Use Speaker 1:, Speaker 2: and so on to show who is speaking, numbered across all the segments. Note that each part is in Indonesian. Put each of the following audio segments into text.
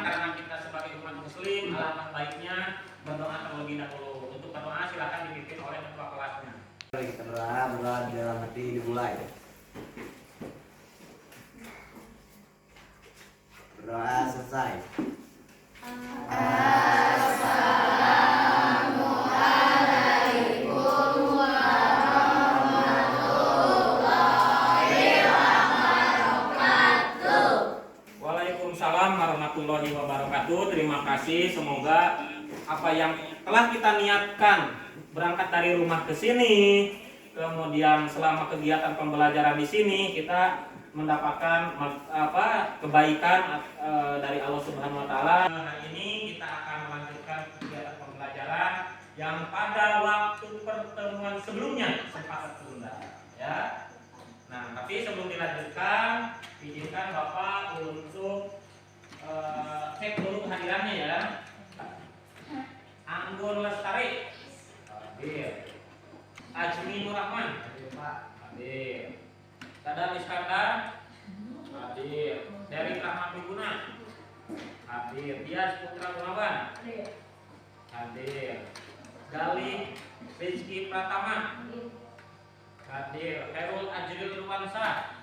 Speaker 1: Karena kita sebagai umat muslim, alangkah baiknya berdoa terlebih dahulu. Untuk berdoa silakan dipimpin oleh ketua kelasnya.
Speaker 2: Kita berdoa di dalam hati dimulai. Berdoa selesai.
Speaker 1: Waalaikumsalam warahmatullahi wabarakatuh. Terima kasih. Semoga apa yang telah kita niatkan berangkat dari rumah ke sini, kemudian selama kegiatan pembelajaran di sini kita mendapatkan kebaikan dari Allah Subhanahu wa taala. Hari ini kita akan melanjutkan kegiatan pembelajaran yang pada waktu pertemuan sebelumnya sempat tertunda, ya. Nah, tapi sebelum dilanjutkan, izinkan Bapak untuk cek dulu kehadirannya ya. Anggun Lestari hadir. Ajmi Nur Rahman hadir. Dadang Iskandar hadir. Dari Rahmat Wiguna hadir. Dias Putra Gunawan hadir. Galih Rizky Pratama hadir. Khairul Ajril Ruwansa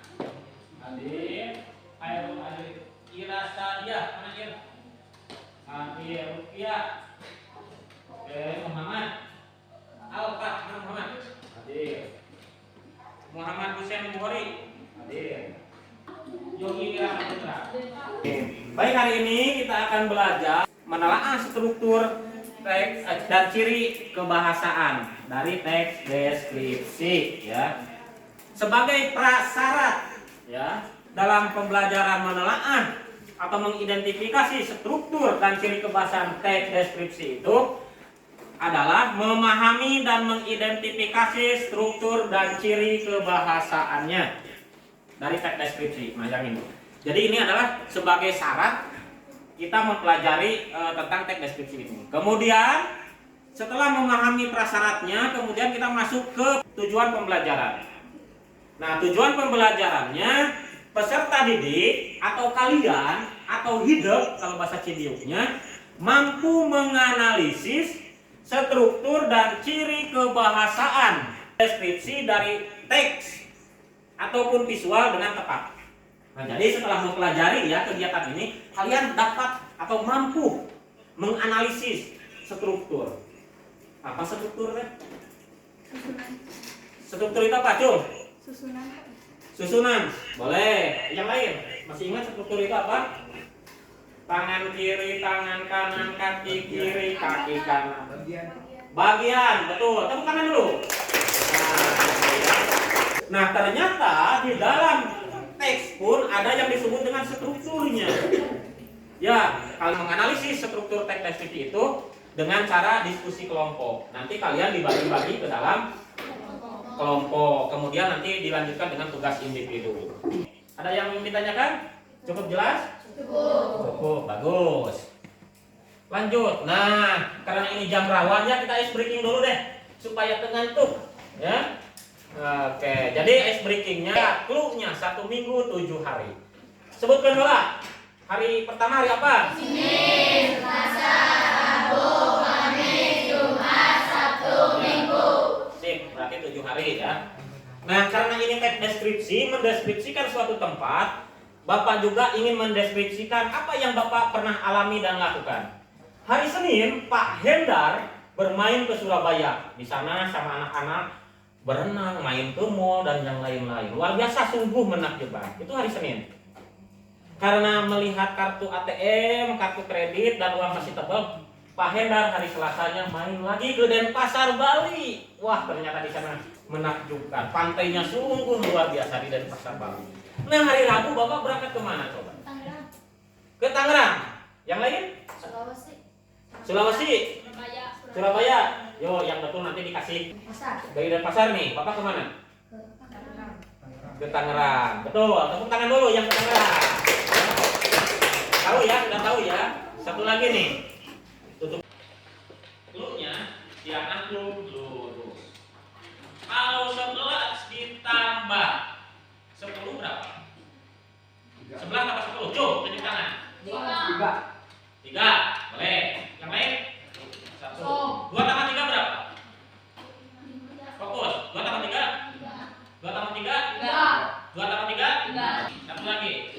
Speaker 1: hadir. Khairul Ajril Irasa dia mana dia? Hadir. Rupiah. Oke, Muhammad Alfa Muhammad hadir. Muhammad Hussein Bukhari hadir. Yogi Wirahma Putra. Baik, hari ini kita akan belajar menelaah struktur teks dan ciri kebahasaan dari teks deskripsi, ya. Sebagai prasyarat, ya, dalam pembelajaran menelaah atau mengidentifikasi struktur dan ciri kebahasaan teks deskripsi itu adalah memahami dan mengidentifikasi struktur dan ciri kebahasaannya dari teks deskripsi macam ini. Jadi ini adalah sebagai syarat kita mempelajari tentang teks deskripsi ini. Kemudian setelah memahami prasyaratnya, kemudian kita masuk ke tujuan pembelajaran. Nah, tujuan pembelajarannya peserta didik atau kalian atau hidup kalau bahasa Cibiuknya mampu menganalisis struktur dan ciri kebahasaan deskripsi dari teks ataupun visual dengan tepat. Nah, jadi setelah mempelajari ya kegiatan ini, kalian dapat atau mampu menganalisis struktur. Apa strukturnya?
Speaker 3: Susunan.
Speaker 1: Struktur itu apa, Cung?
Speaker 3: Susunan.
Speaker 1: Susunan. Boleh. Yang lain? Masih ingat struktur itu apa? Tangan kiri, tangan kanan, kaki kiri, kaki kanan. Bagian, betul. Tepuk tangan dulu. Nah, ternyata di dalam teks pun ada yang disebut dengan strukturnya. Ya, kalau menganalisis struktur teks deskripsi itu dengan cara diskusi kelompok. Nanti kalian dibagi-bagi ke dalam kelompok. Kemudian nanti dilanjutkan dengan tugas individu. Ada yang ingin ditanyakan? Cukup jelas? Cukup, bagus. Lanjut. Nah, karena ini jam rawan ya, kita ice breaking dulu deh supaya ngantuk, ya. Oke, jadi ice breakingnya, clue-nya 1 minggu 7 hari. Sebutkan dulu. Hari pertama hari apa?
Speaker 3: Senin, Selasa, Rabu, Kamis, Jumat, Sabtu, Minggu.
Speaker 1: Sip, berarti 7 hari ya. Nah, karena ini teks deskripsi, mendeskripsikan suatu tempat, Bapak juga ingin mendeskripsikan apa yang Bapak pernah alami dan lakukan. Hari Senin, Pak Hendar bermain ke Surabaya. Di sana sama anak-anak berenang, main ke mall dan yang lain-lain. Luar biasa, sungguh menakjubkan. Itu hari Senin. Karena melihat kartu ATM, kartu kredit dan uang masih tebal, Pak Hendar hari Selasanya main lagi ke Denpasar, Bali. Wah, ternyata di sana menakjubkan. Pantainya sungguh luar biasa di Denpasar, Bali. Nah, hari Rabu Bapak berangkat kemana coba?
Speaker 3: Tangerang.
Speaker 1: Ke Tangerang. Yang lain?
Speaker 3: Sulawesi.
Speaker 1: Sulawesi.
Speaker 3: Surabaya.
Speaker 1: Surabaya. Yo, yang betul nanti dikasih. Dari Denpasar nih. Bapak kemana? Ke Tangerang. Betul. Tepuk tangan dulu yang ke Tangerang. Tahu ya, sudah tahu ya. Satu lagi nih. Tutup. Cluenya, silakan lurus. Kalau 11 ditambah 10 berapa? 11 tambah 10. Cuk, tunjuk tangan. 3. Boleh. Yang lain? 1. 2 tambah 3 berapa? Fokus. 2 tambah 3? 2 tambah 3? 2 tambah 3? Satu lagi.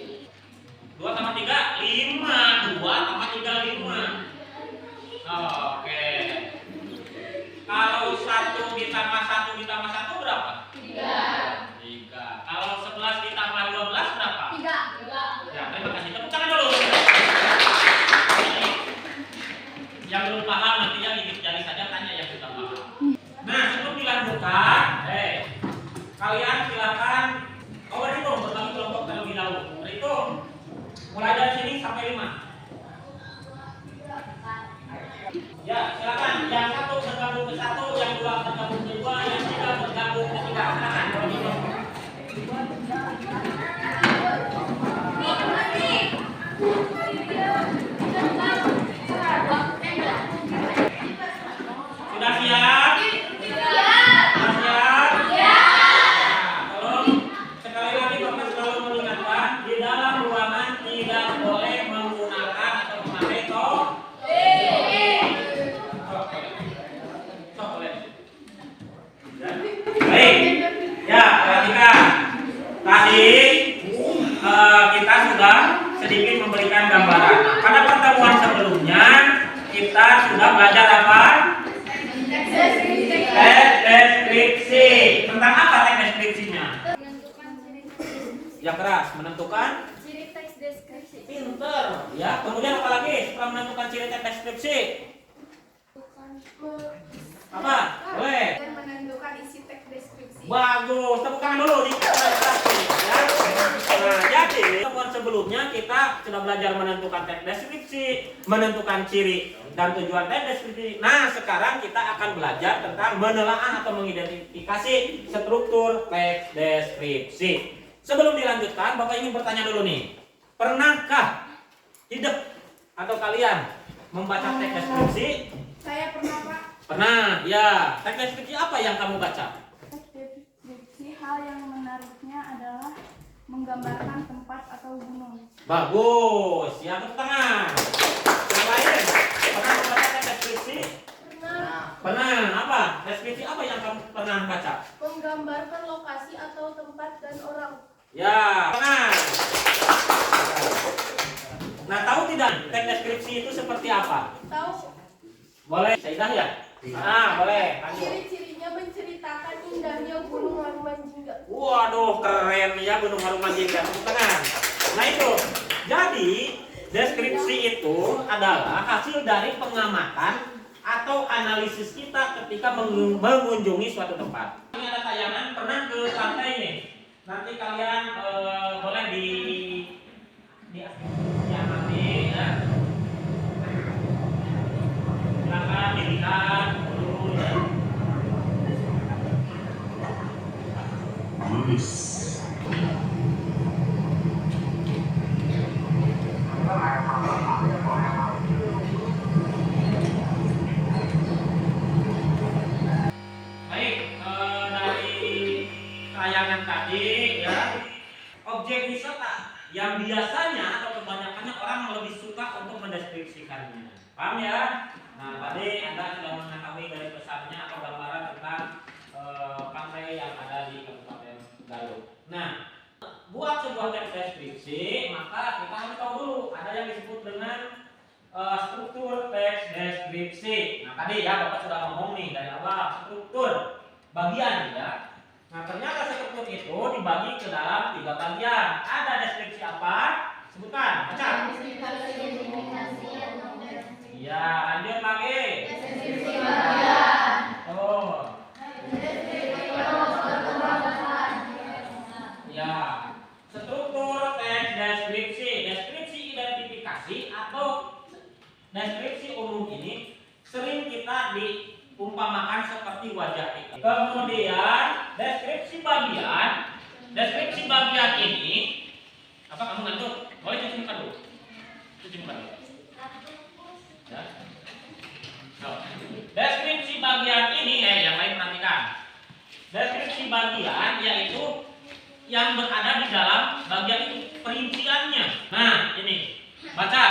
Speaker 1: 2 tambah 3? 5. 2 tambah 3, 5. Oke. Kalau 1 ditambah 1 ditambah 1 berapa? 3. Kalau 11 ditambah 12 berapa?
Speaker 3: 3.
Speaker 1: Ya, terima kasih. Tepuk tangan dulu. Yang belum paham nantinya gigit jari saja tanya yang sudah paham. Nah, sebelum dilanjutkan, kalian silakan berhitung berbagi kelompok terlebih dahulu. Berhitung mulai dari sini sampai 5. Ya, silakan. Yang 1 bergabung ke 1, yang 2 bergabung ke 2, yang 3 bergabung ke 3. Silakan berhitung. Sudah siap? Sudah siap? Tolong sekali lagi Bapak selalu mengingatkan di dalam ruangan tidak boleh menggunakan atau memakai Baik. Ya, perhatikan. Tadi kita sudah sedikit memberikan gambaran. Pada pertemuan sebelumnya kita sudah belajar apa? Teks deskripsi. Tentang apa teks deskripsinya?
Speaker 3: Menentukan ciri
Speaker 1: Yang keras, menentukan
Speaker 3: ciri teks deskripsi.
Speaker 1: pinter. Ya, kemudian apa lagi setelah menentukan ciri teks deskripsi? Apa? Boleh.
Speaker 3: Dan menentukan isi teks deskripsi.
Speaker 1: Bagus, tepuk tangan dulu di ya. Nah, jadi pertemuan sebelumnya kita sudah belajar menentukan teks deskripsi, menentukan ciri dan tujuan teks deskripsi. Nah, sekarang kita akan belajar tentang menelaah atau mengidentifikasi struktur teks deskripsi. Sebelum dilanjutkan, Bapak ingin bertanya dulu nih. Pernahkah hidup atau kalian membaca teks deskripsi?
Speaker 3: Saya pernah, Pak.
Speaker 1: Pernah, ya. Teks deskripsi apa yang kamu baca?
Speaker 3: Teks deskripsi hal yang menariknya adalah menggambarkan tempat atau gunung.
Speaker 1: Bagus, ya tepuk tangan. Yang lain, pernah membaca teks deskripsi?
Speaker 3: Pernah
Speaker 1: Pernah, apa? Deskripsi apa yang kamu pernah baca?
Speaker 3: menggambarkan lokasi atau tempat dan orang.
Speaker 1: Ya, pernah. Nah, tahu tidak teks deskripsi itu seperti apa?
Speaker 3: Tahu
Speaker 1: Boleh, Saidah ya? Boleh, lanjut.
Speaker 3: ciri-cirinya menceritakan indahnya Gunung Harumanjingga.
Speaker 1: Waduh, keren ya Gunung Harumanjingga. Tepuk tangan. Nah itu, jadi deskripsi itu adalah hasil dari pengamatan atau analisis kita ketika mengunjungi suatu tempat. Ini ada tayangan pernah ke pantai nih. Nanti kalian boleh diamati ya. Silakan dilihat dulu ya. Baik, dari tayangan tadi ya, objek wisata yang biasanya atau kebanyakannya orang lebih suka untuk mendeskripsikannya. Paham ya? Nah, tadi Anda sudah mengetahui dari pesannya atau gambaran tentang pantai yang ada di Kabupaten Garut. Nah, buat sebuah teks deskripsi, maka kita harus tahu dulu ada yang disebut dengan struktur teks deskripsi. Nah, tadi ya Bapak sudah ngomong nih dari awal struktur bagian ya. Nah, ternyata struktur itu dibagi ke dalam 3 bagian. Ada deskripsi apa? Sebutkan, baca. Ya, lanjut lagi. Oh. Ya, struktur teks deskripsi, deskripsi identifikasi atau deskripsi umum ini sering kita diumpamakan seperti wajah kita. Kemudian deskripsi bagian ini, apa kamu ngantuk? Boleh cuci muka dulu. Cuci muka dulu. Ya. So, deskripsi bagian ini, yang lain perhatikan. Deskripsi bagian yaitu yang berada di dalam bagian itu, perinciannya. Nah, ini baca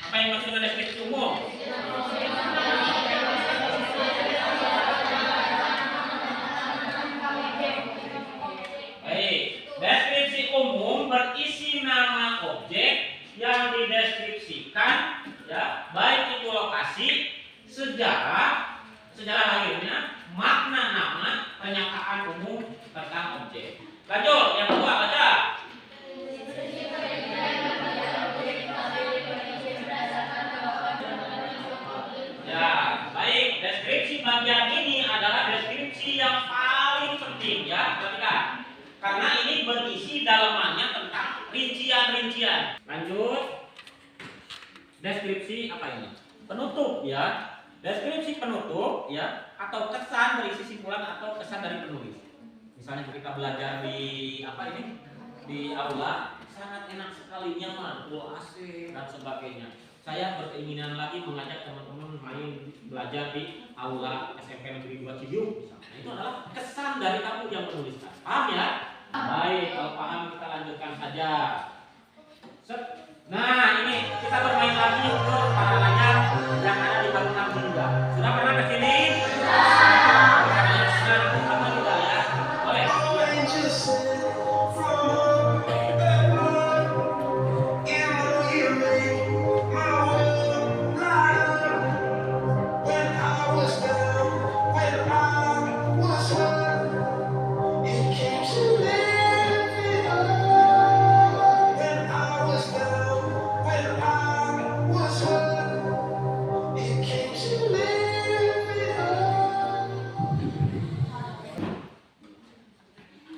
Speaker 1: apa yang maksud dengan deskripsi umum. Baik, deskripsi umum berisi nama objek yang dideskripsikan, ya, baik itu lokasi, sejarah lahirnya, makna nama, pernyataan umum tentang objek. Lanjut, yang kedua baca. Ya, baik. Deskripsi bagian ini adalah deskripsi yang paling penting, ya, perhatikan. Karena ini berisi dalamannya tentang rincian-rincian. Lanjut. Deskripsi apa ini? Penutup, ya. Deskripsi penutup, ya, atau kesan berisi simpulan atau kesan dari penulis. Misalnya ketika belajar di apa ini, di aula, sangat enak sekali, nyaman, AC dan sebagainya. Saya berkeinginan lagi mengajak teman-teman main belajar di aula SMP Negeri 2 Cibiuk. Nah, itu adalah kesan dari kamu yang menuliskan. Paham ya? Baik, kalau paham kita lanjutkan saja. Nah, ini kita bermain lagi untuk para layar yang ada di bangunan jingga. Sudah pernah ke sini? Sama juga ya. Boleh.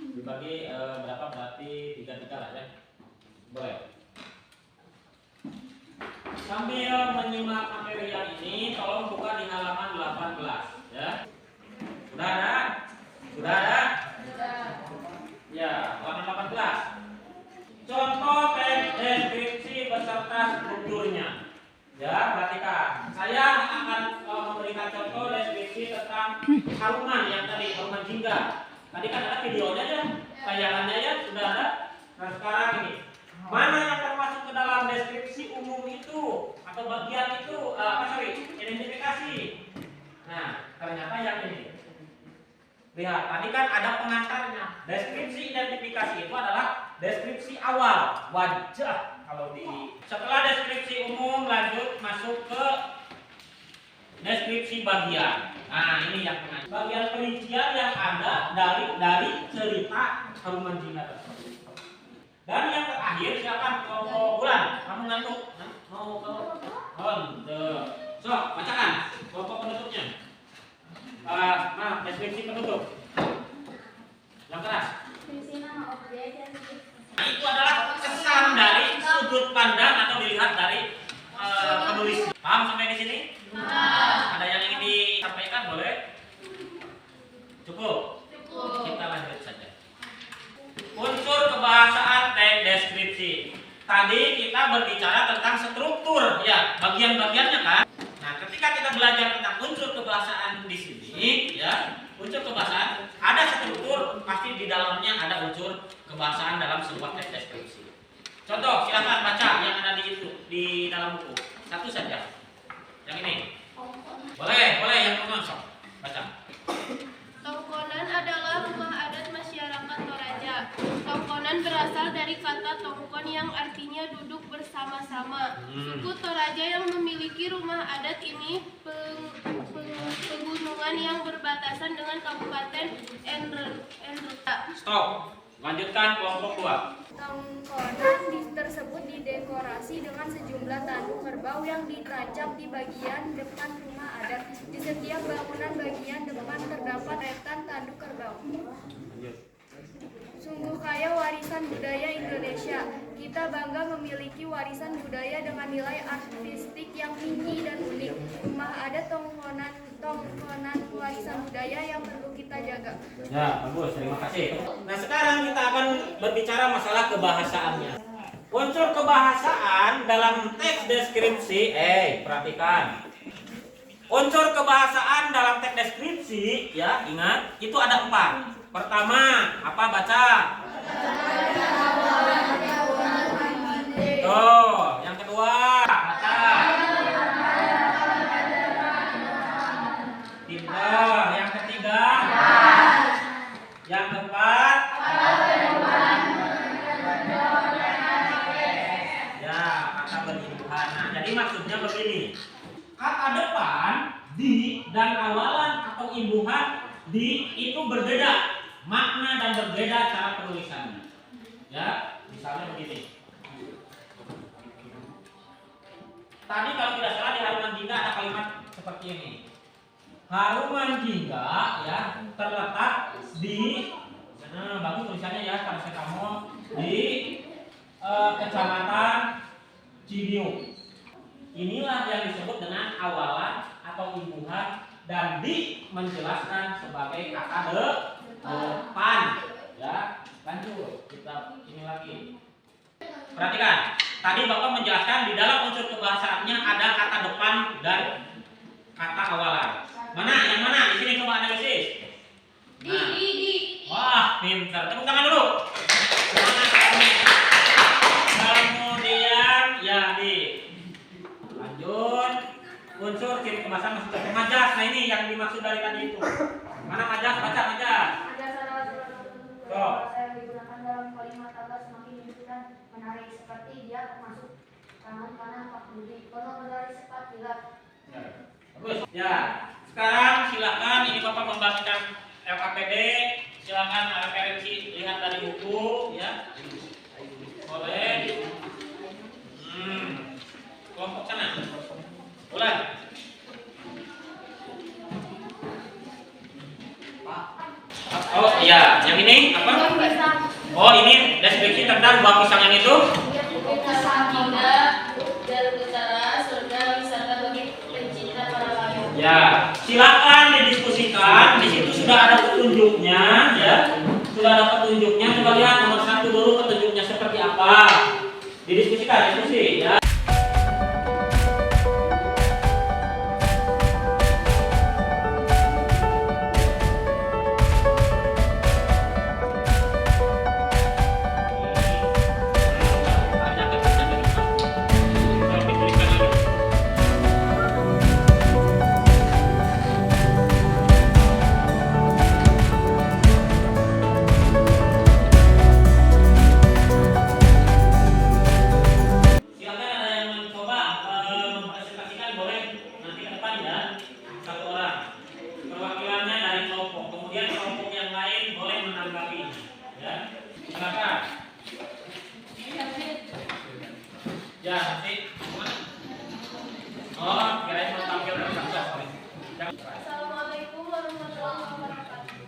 Speaker 1: Dibagi berapa berarti 3 lah ya. Boleh. Sambil menyimak materi yang ini, tolong buka di halaman 18 ya. Sudah ada? Sudah ada? Ya, halaman 18. Contoh teks deskripsi beserta strukturnya. Ya, perhatikan. Saya akan memberikan contoh deskripsi tentang haluman yang tadi, haluman jingga. Tadi kan ada videonya ya, tayangannya ya, sudah ada. Nah sekarang ini, mana yang termasuk ke dalam deskripsi umum itu atau bagian itu, identifikasi. Nah ternyata yang ini. Lihat, tadi kan ada pengantarnya. Deskripsi identifikasi itu adalah deskripsi awal, wajah. Kalau di setelah deskripsi umum lanjut masuk ke deskripsi bagian. Nah ini yang tengah. Bagian perincian yang ada dari cerita haluman jingga tersebut. Dan yang terakhir silakan kelompok bulan. Kamu ngantuk? Mau ke so bacakan kelompok penutupnya. Nah deskripsi penutup. Yang keras.
Speaker 3: Deskripsi nama objek yang
Speaker 1: Nah itu adalah kesan dari sudut pandang atau dilihat dari penulis. Paham sampai di sini? Ada yang ingin disampaikan boleh? Cukup? Kita lanjut saja. Unsur kebahasaan teks deskripsi. Tadi kita berbicara tentang struktur, ya, bagian-bagiannya kan. Nah, ketika kita belajar tentang unsur kebahasaan di sini, ya, unsur kebahasaan ada struktur, pasti di dalamnya ada unsur kebahasaan dalam sebuah teks deskripsi. Contoh, silakan baca yang ada di dalam buku. Satu saja. Yang ini. Boleh yang menonton. Baca.
Speaker 4: Tongkonan adalah rumah adat masyarakat Toraja. Tongkonan berasal dari kata tongkon yang artinya duduk bersama-sama. Suku Toraja yang memiliki rumah adat ini pegunungan yang berbatasan dengan Kabupaten Enruta.
Speaker 1: Stop. Lanjutkan kelompok 2.
Speaker 3: Tongkonan tersebut didekorasi dengan sejumlah tanduk kerbau yang ditancap di bagian depan rumah adat. Di setiap bangunan bagian depan terdapat rentan tanduk kerbau. Sungguh kaya warisan budaya Indonesia. Kita bangga memiliki warisan budaya dengan nilai artistik yang tinggi dan unik. Rumah adat budaya yang perlu kita jaga.
Speaker 1: Ya, bagus. Terima kasih. Nah, sekarang kita akan berbicara masalah kebahasaannya. Unsur kebahasaan dalam teks deskripsi, perhatikan. Unsur kebahasaan dalam teks deskripsi, ya, ingat, itu ada 4. Pertama, apa baca? Tuh, yang kedua, baca. Pintar. Yang ketiga, yang keempat, ya, kata berimbuhan. Nah, jadi maksudnya begini. Kata depan, di, dan awalan atau imbuhan di itu berbeda makna dan berbeda cara penulisannya. Ya, misalnya begini. Tadi kalau tidak salah di Haruman Jingga ada kalimat seperti ini. Haruman Jingga ya terletak di bagus tulisannya ya paracetamol di Kecamatan Cibiuk. Inilah yang disebut dengan awalan atau imbuhan dan di menjelaskan sebagai kata depan. Ya, lanjut kita ini lagi. Perhatikan, tadi Bapak menjelaskan di dalam unsur kebahasaannya ada kata depan dan kata awalan. Mana? Yang mana? Di sini coba analisis. Nah. Di. Wah, pintar. Tepuk tangan dulu. Kemudian ya di. Lanjut. Unsur ciri kebahasaan maksud majas. Nah ini yang dimaksud dari tadi itu. Mana majas? Baca majas.
Speaker 5: Majas adalah salah satu bentuk bahasa yang digunakan dalam kalimat agar semakin menunjukkan menarik seperti dia termasuk tangan kanan Pak Budi. Penuh dari sifat kilat.
Speaker 1: Bagus. Ya. Sekarang silakan ini Bapak membagikan LKPD. Silakan referensi lihat dari buku ya. Boleh. Kelompok sana. Ulang. Oh iya, yang ini apa? Oh ini deskripsi tentang buah pisang yang itu.
Speaker 4: Pisang tiga dan utara surga wisata bagi pencinta para layang.
Speaker 1: Ya, silakan didiskusikan. Di situ sudah ada petunjuknya, ya. Sudah ada petunjuknya. Coba lihat nomor 1 dulu petunjuknya seperti apa. Didiskusikan, diskusi, ya.
Speaker 4: Assalamualaikum warahmatullahi wabarakatuh.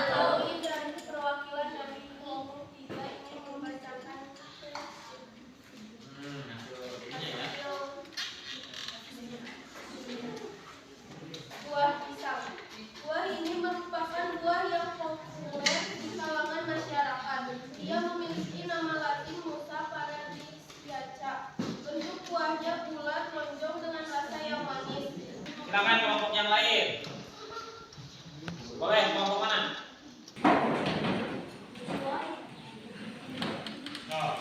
Speaker 4: Kami dari perwakilan dari kelompok 3 ingin membacakan buah pisang. Buah ini merupakan buah yang populer di kalangan masyarakat. Ia memiliki nama Latin Musa paradisiaca. Bentuk buahnya bulat, lonjong dengan rasa yang manis.
Speaker 1: Silakan kelompok yang lain. Boleh kelompok mana? Oh.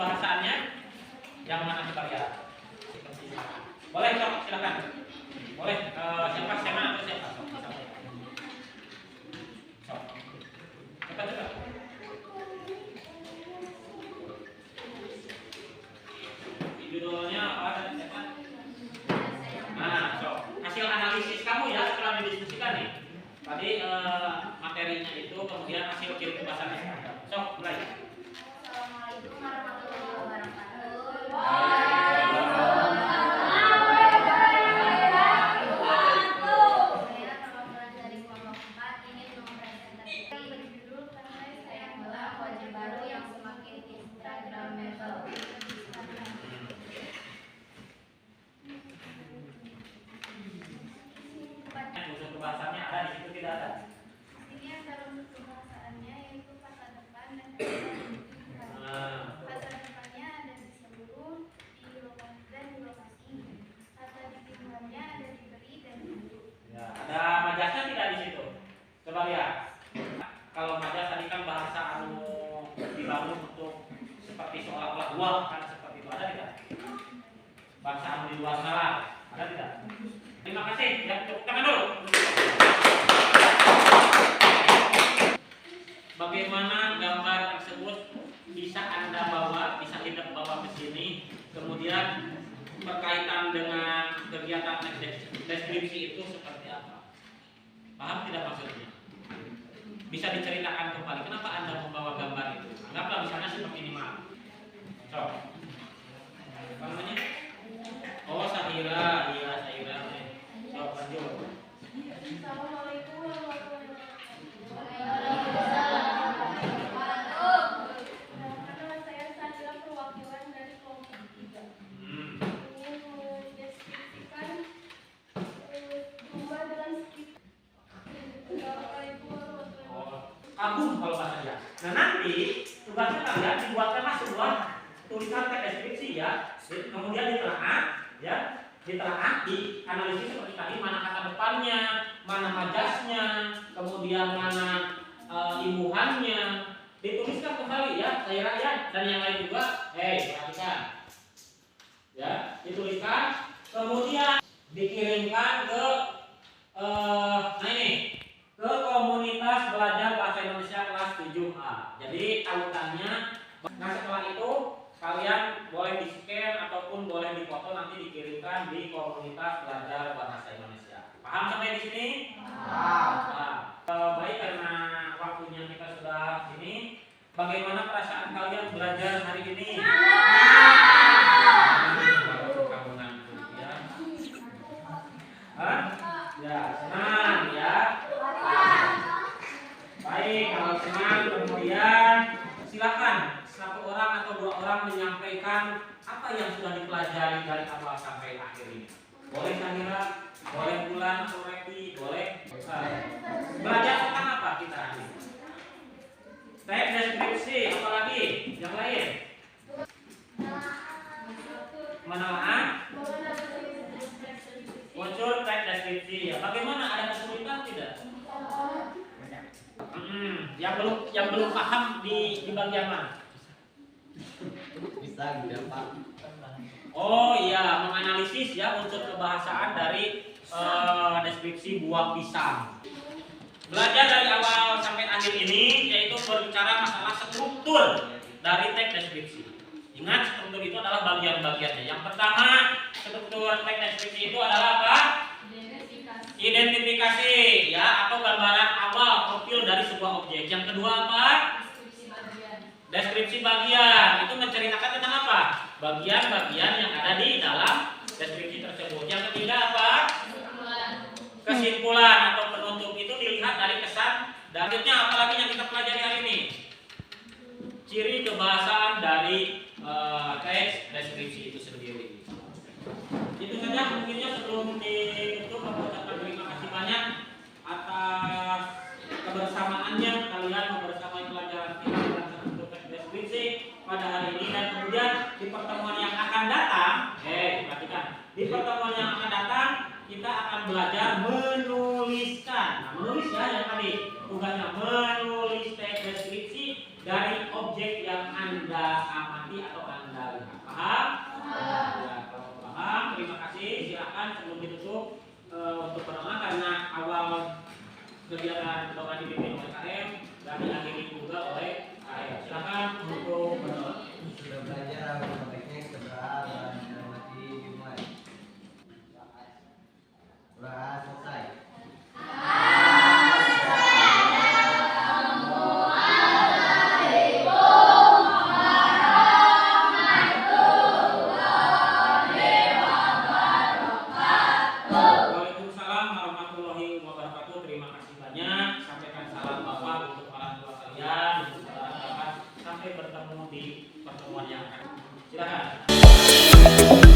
Speaker 1: kebahasaannya yang mana kita lihat. Boleh sok, silakan. Boleh, siapa Sema atau siapa? Sok. Cepat cepat. Judulnya apa tadi siapa? Nah, sok. Hasil analisis kamu ya setelah didiskusikan nih. Tadi materinya itu, kemudian hasil kirim kebahasaannya. Sok, mulai.
Speaker 5: Assalamualaikum warahmatullahi wabarakatuh. Saya perwakilan dari kelompok 4 ingin mempresentasikan berjudul Pandai Sayang Belang Wajah Baru yang Semakin Instagramable.
Speaker 1: Unsur kebahasaannya ada di situ, tidak ada.
Speaker 4: Ini ada unsur kebahasaannya yaitu kata depan dan kata depannya ada di sebelum, di lokasi dan di lokasi. Kata di pinggannya ada diberi dan diberi.
Speaker 1: Ya, ada majasnya tidak di situ? Coba lihat. Kalau majas tadi kan bahasa anu dibangun untuk seperti seolah-olah gua kan seperti itu, ada tidak? Bahasa anu di luar nalar, ada tidak? Terima kasih. Ya, tepuk tangan dulu. Bagaimana gambar tersebut bisa Anda bawa, bisa kita bawa ke sini, kemudian berkaitan dengan kegiatan deskripsi itu seperti apa? Paham tidak maksudnya? Bisa diceritakan kembali, kenapa Anda membawa gambar itu? Anggaplah misalnya seperti ini, Mak. So, apa namanya? Oh, Sahira, iya Sahira. So, lanjut.
Speaker 4: Assalamualaikum warahmatullahi wabarakatuh. Karena saya Sandra perwakilan dari kelompok 3 ingin mendeskripsikan rumah dengan sekitar. Assalamualaikum warahmatullahi wabarakatuh.
Speaker 1: Kagum kalau bahasa dia. Nah, nanti tugasnya kalian dibuatkanlah sebuah tulisan teks deskripsi ya. Kemudian ditelaah, ya, ditelaah, dianalisis seperti tadi, mana kata depannya, mana majasnya, kemudian mana imbuhannya, dituliskan kembali ya, saya rakyat dan yang lain juga. Perhatikan, ya, dituliskan, kemudian dikirimkan ke ke komunitas belajar bahasa Indonesia kelas 7A. Jadi tautannya. Nah, setelah itu kalian boleh di-scan ataupun boleh difoto, nanti dikirimkan di komunitas belajar bahasa Indonesia. Paham sampai di sini? Paham. Baik, karena waktunya kita sudah ini, bagaimana perasaan kalian belajar hari ini? Baru kamu ngantuk ya. Ya, senang ya. Baik, kalau senang kemudian silakan satu orang atau dua orang menyampaikan apa yang sudah dipelajari dari awal sampai akhir ini. Boleh Sahira, boleh Bulan atau Repi, boleh. Belajar tentang apa kita hari ini? Teks deskripsi, apalagi yang lain? Menelaah unsur teks deskripsi ya. Bagaimana, ada kesulitan tidak? Yang belum paham di bagian mana?
Speaker 2: Bisa gitu Pak.
Speaker 1: Oh iya, menganalisis ya unsur kebahasaan dari deskripsi buah pisang. Belajar dari awal sampai akhir ini yaitu berbicara masalah struktur dari teks deskripsi. Ingat, struktur itu adalah bagian-bagiannya. Yang pertama, struktur teks deskripsi itu adalah apa? Identifikasi ya, atau gambaran awal profil dari sebuah objek. Yang kedua apa? Deskripsi bagian. Itu menceritakan tentang apa? Bagian-bagian yang ada di dalam deskripsi tersebut. Yang ketiga apa? Kesimpulan atau penutup. Itu dilihat dari kesan. Dan selanjutnya apalagi yang kita pelajari hari ini? Ciri kebahasaan dari teks deskripsi itu sendiri. Itu saja mungkinnya sebelum ditutup. Aku ucapkan terima kasih banyak atas kebersamaannya kalian membersamai pelajaran kita tentang struktur teks deskripsi pada hari ini, dan kemudian di pertemuan yang akan datang, perhatikan, di pertemuan yang akan datang kita akan belajar menuliskan. Nah, menulis ya, yang tadi tugasnya menulis teks deskripsi dari objek yang Anda amati atau Paham? Ya, kalau paham, terima kasih. Silakan sebelum ditutup untuk berdoa karena awal kegiatan doa dipimpin oleh KM dan diakhiri juga oleh KM. Silakan untuk berdoa.
Speaker 2: Sudah belajar, baiknya kita berdoa dalam hati dimulai. Doa selesai.
Speaker 1: Waalaikumsalam warahmatullahi wabarakatuh. Terima kasih banyak. Sampaikan salam Bapak untuk orang tua kalian, untuk saudara-saudara. Sampai bertemu di pertemuan yang akan. Silakan.